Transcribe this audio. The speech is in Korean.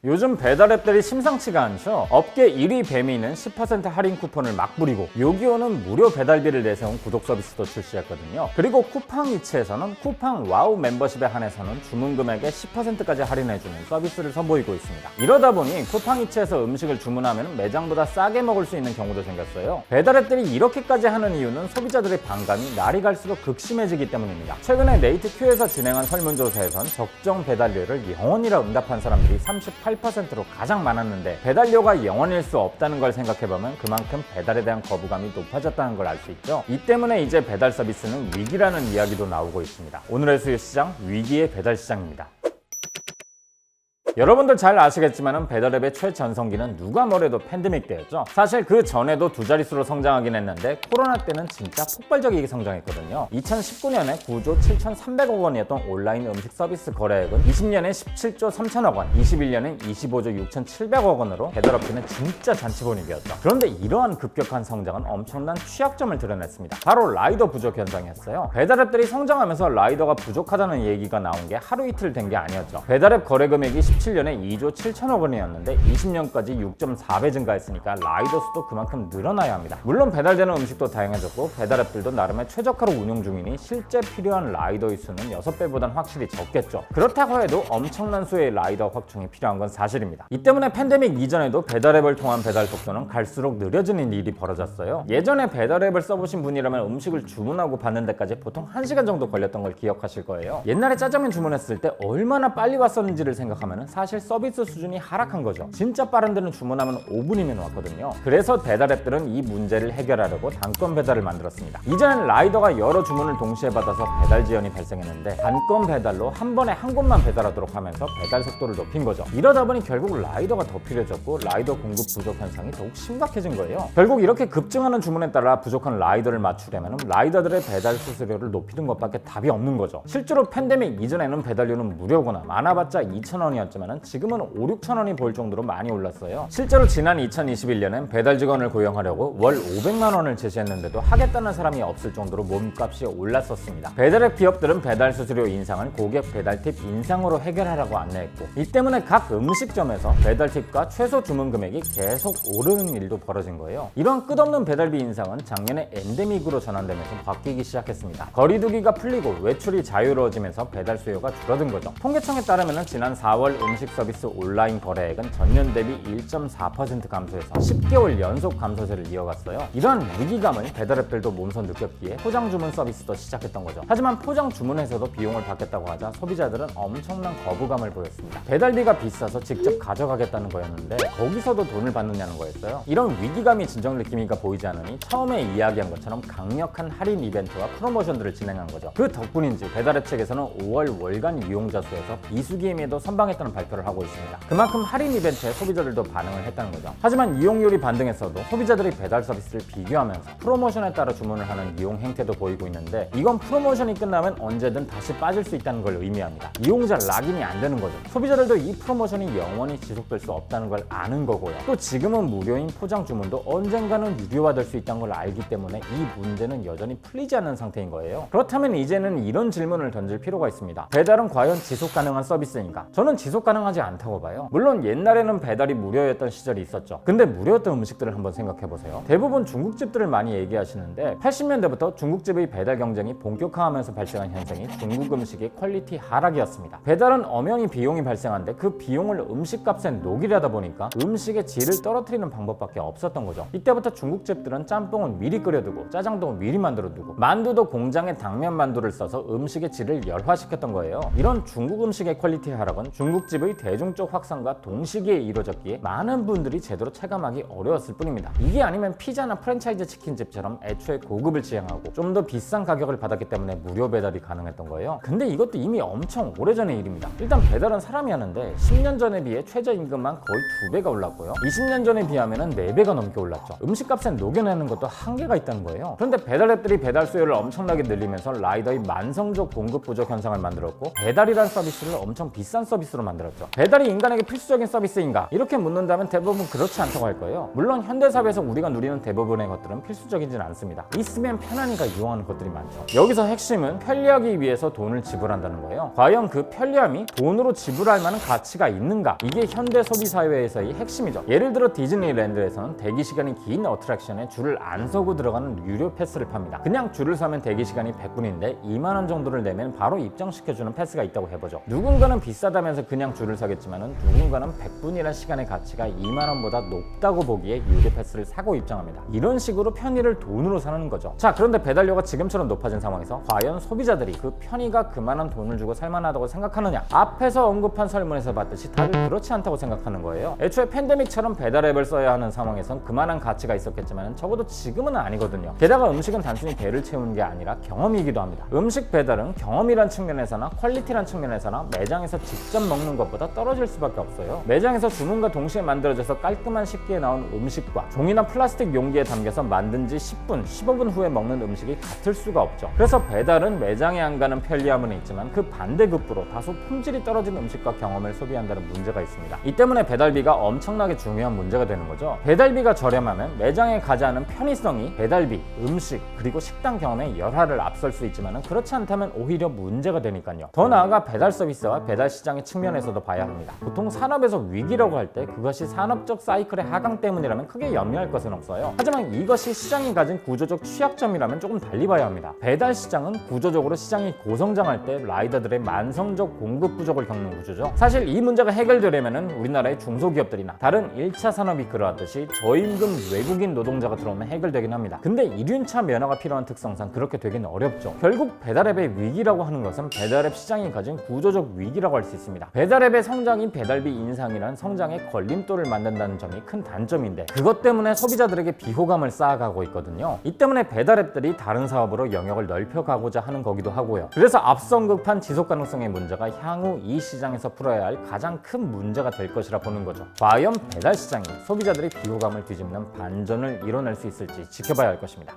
요즘 배달앱들이 심상치가 않죠. 업계 1위 배미는 10% 할인 쿠폰을 막 뿌리고 요기요는 무료 배달비를 내세운 구독 서비스도 출시했거든요. 그리고 쿠팡이츠에서는 쿠팡 와우 멤버십에 한해서는 주문 금액의 10%까지 할인해주는 서비스를 선보이고 있습니다. 이러다 보니 쿠팡이츠에서 음식을 주문하면 매장보다 싸게 먹을 수 있는 경우도 생겼어요. 배달앱들이 이렇게까지 하는 이유는 소비자들의 반감이 날이 갈수록 극심해지기 때문입니다. 최근에 네이트큐에서 진행한 설문조사에선 적정 배달료를 0원이라 응답한 사람들이 38%로 가장 많았는데 배달료가 0원일 수 없다는 걸 생각해보면 그만큼 배달에 대한 거부감이 높아졌다는 걸 알 수 있죠. 이 때문에 이제 배달 서비스는 위기라는 이야기도 나오고 있습니다. 오늘의 수요시장, 위기의 배달 시장입니다. 여러분들 잘 아시겠지만 배달앱의 최전성기는 누가 뭐래도 팬데믹 때였죠. 사실 그 전에도 두 자릿수로 성장하긴 했는데 코로나 때는 진짜 폭발적이게 성장했거든요. 2019년에 9조 7,300억 원이었던 온라인 음식 서비스 거래액은 20년에 17조 3천억 원, 21년엔 25조 6,700억 원으로 배달업계는 진짜 잔치분위기였죠. 그런데 이러한 급격한 성장은 엄청난 취약점을 드러냈습니다. 바로 라이더 부족 현상이었어요. 배달앱들이 성장하면서 라이더가 부족하다는 얘기가 나온 게 하루 이틀 된 게 아니었죠. 배달앱 거래 금액이 2017년에 2조 7천억 원이었는데 20년까지 6.4배 증가했으니까 라이더 수도 그만큼 늘어나야 합니다. 물론 배달되는 음식도 다양해졌고 배달앱들도 나름의 최적화로 운영 중이니 실제 필요한 라이더의 수는 6배보단 확실히 적겠죠. 그렇다고 해도 엄청난 수의 라이더 확충이 필요한 건 사실입니다. 이 때문에 팬데믹 이전에도 배달앱을 통한 배달 속도는 갈수록 느려지는 일이 벌어졌어요. 예전에 배달앱을 써보신 분이라면 음식을 주문하고 받는 데까지 보통 1시간 정도 걸렸던 걸 기억하실 거예요. 옛날에 짜장면 주문했을 때 얼마나 빨리 왔었는지를 생각하면 사실 서비스 수준이 하락한 거죠. 진짜 빠른 데는 주문하면 5분이면 왔거든요. 그래서 배달앱들은 이 문제를 해결하려고 단건 배달을 만들었습니다. 이전엔 라이더가 여러 주문을 동시에 받아서 배달 지연이 발생했는데 단건 배달로 한 번에 한 곳만 배달하도록 하면서 배달 속도를 높인 거죠. 이러다 보니 결국 라이더가 더 필요해졌고 라이더 공급 부족 현상이 더욱 심각해진 거예요. 결국 이렇게 급증하는 주문에 따라 부족한 라이더를 맞추려면 라이더들의 배달 수수료를 높이는 것밖에 답이 없는 거죠. 실제로 팬데믹 이전에는 배달료는 무료거나 많아봤자 2,000원이었지만 지금은 5-6천 원이 보일 정도로 많이 올랐어요. 실제로 지난 2021년엔 배달 직원을 고용하려고 월 500만 원을 제시했는데도 하겠다는 사람이 없을 정도로 몸값이 올랐었습니다. 배달앱 기업들은 배달 수수료 인상을 고객 배달팁 인상으로 해결하라고 안내했고 이 때문에 각 음식점에서 배달팁과 최소 주문 금액이 계속 오르는 일도 벌어진 거예요. 이런 끝없는 배달비 인상은 작년에 엔데믹으로 전환되면서 바뀌기 시작했습니다. 거리두기가 풀리고 외출이 자유로워지면서 배달 수요가 줄어든 거죠. 통계청에 따르면 지난 4월 음식 서비스 온라인 거래액은 전년 대비 1.4% 감소해서 10개월 연속 감소세를 이어갔어요. 이러한 위기감을 배달앱들도 몸소 느꼈기에 포장 주문 서비스도 시작했던 거죠. 하지만 포장 주문에서도 비용을 받겠다고 하자 소비자들은 엄청난 거부감을 보였습니다. 배달비가 비싸서 직접 가져가겠다는 거였는데 거기서도 돈을 받느냐는 거였어요. 이런 위기감이 진정 느낌이가 보이지 않으니 처음에 이야기한 것처럼 강력한 할인 이벤트와 프로모션들을 진행한 거죠. 그 덕분인지 배달앱 측에서는 5월 월간 이용자 수에서 이수기임에도 선방했다는 발표를 하고 있습니다. 그만큼 할인 이벤트에 소비자들도 반응을 했다는 거죠. 하지만 이용률이 반등했어도 소비자들이 배달 서비스를 비교하면서 프로모션에 따라 주문을 하는 이용 행태도 보이고 있는데 이건 프로모션이 끝나면 언제든 다시 빠질 수 있다는 걸 의미합니다. 이용자 락인이 안 되는 거죠. 소비자들도 이 프로모션이 영원히 지속될 수 없다는 걸 아는 거고요. 또 지금은 무료인 포장 주문도 언젠가는 유료화될 수 있다는 걸 알기 때문에 이 문제는 여전히 풀리지 않는 상태인 거예요. 그렇다면 이제는 이런 질문을 던질 필요가 있습니다. 배달은 과연 지속 가능한 서비스인가? 저는 지속 가능하지 않다고 봐요. 물론 옛날에는 배달이 무료였던 시절이 있었죠. 근데 무료였던 음식들을 한번 생각해보세요. 대부분 중국집들을 많이 얘기하시는데 80년대부터 중국집의 배달 경쟁이 본격화하면서 발생한 현상이 중국 음식의 퀄리티 하락이었습니다. 배달은 엄연히 비용이 발생하는데 그 비용을 음식값에 녹이려다 보니까 음식의 질을 떨어뜨리는 방법밖에 없었던 거죠. 이때부터 중국집들은 짬뽕은 미리 끓여두고 짜장도 미리 만들어두고 만두도 공장에 당면 만두를 써서 음식의 질을 열화시켰던 거예요. 이런 중국 음식의 퀄리티 하락은 중국집의 대중적 확산과 동시기에 이루어졌기에 많은 분들이 제대로 체감하기 어려웠을 뿐입니다. 이게 아니면 피자나 프랜차이즈 치킨집처럼 애초에 고급을 지향하고 좀 더 비싼 가격을 받았기 때문에 무료 배달이 가능했던 거예요. 근데 이것도 이미 엄청 오래전의 일입니다. 일단 배달은 사람이 하는데 10년 전에 비해 최저임금만 거의 2배가 올랐고요. 20년 전에 비하면 4배가 넘게 올랐죠. 음식값에 녹여내는 것도 한계가 있다는 거예요. 그런데 배달앱들이 배달 수요를 엄청나게 늘리면서 라이더의 만성적 공급 부족 현상을 만들었고 배달이란 서비스를 엄청 비싼 서비스로 만들었습니다. 만들었죠. 배달이 인간에게 필수적인 서비스인가? 이렇게 묻는다면 대부분 그렇지 않다고 할 거예요. 물론 현대사회에서 우리가 누리는 대부분의 것들은 필수적이진 않습니다. 있으면 편하니까 이용하는 것들이 많죠. 여기서 핵심은 편리하기 위해서 돈을 지불한다는 거예요. 과연 그 편리함이 돈으로 지불할 만한 가치가 있는가? 이게 현대 소비 사회에서의 핵심이죠. 예를 들어 디즈니랜드에서는 대기 시간이 긴 어트랙션에 줄을 안 서고 들어가는 유료 패스를 팝니다. 그냥 줄을 서면 대기 시간이 100분인데 2만 원 정도를 내면 바로 입장시켜주는 패스가 있다고 해보죠. 누군가는 비싸다면서 그냥 줄을 서겠지만은 누군가는 100분이란 시간의 가치가 2만 원보다 높다고 보기에 유료 패스를 사고 입장합니다. 이런 식으로 편의를 돈으로 사는 거죠. 자, 그런데 배달료가 지금처럼 높아진 상황에서 과연 소비자들이 그 편의가 그만한 돈을 주고 살만하다고 생각하느냐? 앞에서 언급한 설문에서 봤듯이 다들 그렇지 않다고 생각하는 거예요. 애초에 팬데믹처럼 배달 앱을 써야 하는 상황에선 그만한 가치가 있었겠지만 적어도 지금은 아니거든요. 게다가 음식은 단순히 배를 채우는 게 아니라 경험이기도 합니다. 음식 배달은 경험이란 측면에서나 퀄리티란 측면에서나 매장에서 직접 먹는 것보다 떨어질 수밖에 없어요. 매장에서 주문과 동시에 만들어져서 깔끔한 식기에 나온 음식과 종이나 플라스틱 용기에 담겨서 만든 지 10분, 15분 후에 먹는 음식이 같을 수가 없죠. 그래서 배달은 매장에 안 가는 편리함은 있지만 그 반대급부로 다소 품질이 떨어진 음식과 경험을 소비한다는 문제가 있습니다. 이 때문에 배달비가 엄청나게 중요한 문제가 되는 거죠. 배달비가 저렴하면 매장에 가지 않은 편의성이 배달비, 음식, 그리고 식당 경험의 열화를 앞설 수 있지만 그렇지 않다면 오히려 문제가 되니까요. 더 나아가 배달 서비스와 배달 시장의 측면에서도 봐야 합니다. 보통 산업에서 위기라고 할 때 그것이 산업적 사이클의 하강 때문이라면 크게 염려할 것은 없어요. 하지만 이것이 시장이 가진 구조적 취약점이라면 조금 달리 봐야 합니다. 배달 시장은 구조적으로 시장이 고성장할 때 라이더들의 만성적 공급 부족을 겪는 구조죠. 사실 이 문제가 해결되려면 우리나라의 중소기업들이나 다른 1차 산업이 그러하듯이 저임금 외국인 노동자가 들어오면 해결되긴 합니다. 근데 1륜차 면허가 필요한 특성상 그렇게 되긴 어렵죠. 결국 배달앱의 위기라고 하는 것은 배달앱 시장이 가진 구조적 위기라고 할 수 있습니다. 배달앱의 성장이 배달비 인상이란 성장의 걸림돌을 만든다는 점이 큰 단점인데 그것 때문에 소비자들에게 비호감을 쌓아가고 있거든요. 이 때문에 배달앱들이 다른 사업으로 영역을 넓혀가고자 하는 거기도 하고요. 그래서 앞서 언급한 지속가능성의 문제가 향후 이 시장에서 풀어야 할 가장 큰 문제가 될 것이라 보는 거죠. 과연 배달 시장이 소비자들의 비호감을 뒤집는 반전을 이뤄낼 수 있을지 지켜봐야 할 것입니다.